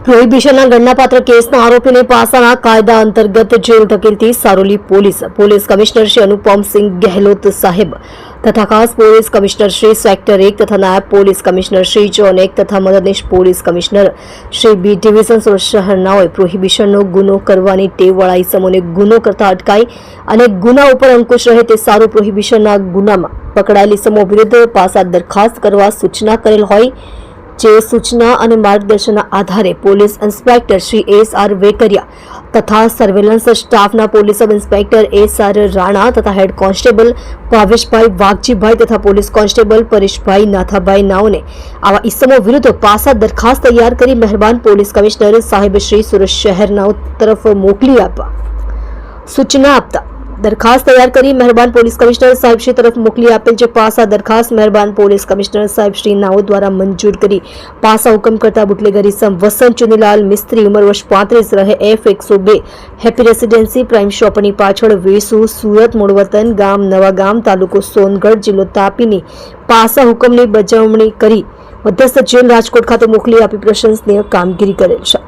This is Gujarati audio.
પ્રોહિબિશનના ગણનાપાત્ર કેસના આરોપીને પાસાના કાયદા અંતર્ગત જેલ ધકેલતી સારોલી પોલીસ કમિશનર શ્રી અનુપમસિંહ ગહેલોત સાહેબ તથા ખાસ પોલીસ કમિશનર શ્રી સેક્ટર 1 તથા નાયબ પોલીસ કમિશનર શ્રી ઝોન 1 તથા મદદનીશ police commissioner Shri B division Surat શહેરનાઓએ પ્રોહિબિશનનો ગુનો કરવાની ટેવવાળા ઇસમોને ગુનો કરતા અટકાઈ અને ગુના ઉપર અંકુશ રહે તે સારું પ્રોહિબિશનના ગુનામાં પકડાયેલ ઇસમો વિરુદ્ધ પાસા દરખાસ્ત કરવા સૂચના કરેલ હોય જે સૂચના અને માર્ગદર્શનના આધારે પોલીસ ઇન્સ્પેક્ટર શ્રી એસ.આર. વેકરિયા તથા સર્વેલન્સ સ્ટાફના પોલીસ સબ ઇન્સ્પેક્ટર એસ.આર. રાણા તથા હેડ કોન્સ્ટેબલ ભાવેશભાઈ વાઘજીભાઈ તથા પોલીસ કોન્સ્ટેબલ પરેશભાઈ નાથાભાઈ નાઓને આવા ઇસમો વિરુદ્ધ પાસા દરખાસ્ત તૈયાર કરી મહેરબાન પોલીસ કમિશનર સાહેબ શ્રી સુરત શહેરના તરફ મોકલી આપવા સૂચના આપતા દરખાસ્ત તૈયાર કરી મહેરબાન પોલીસ કમિશનર સાહેબ શ્રી તરફ મોકલી આપેલ છે. પાસા દરખાસ્ત મહેરબાન પોલીસ કમિશનર સાહેબ શ્રી નાઓ દ્વારા મંજૂર કરી પાસા હુકમ કરતા બુટલેગર ઇસમ વસંત ચુનીલાલ મિસ્ત્રી ઉંમર વર્ષ 35 રહે F102 હેપી રેસિડેન્સી પ્રાઇમ શોપની પાછળ વેસુ સુરત મૂળ વતન ગામ નવા ગામ તાલુકો સોનગઢ જિલ્લો તાપીની પાસા હુકમની બજાવણી કરી મધ્યસ્થ જેલ રાજકોટ ખાતે મોકલી આપી પ્રશંસનીય કામગીરી કરેલ છે.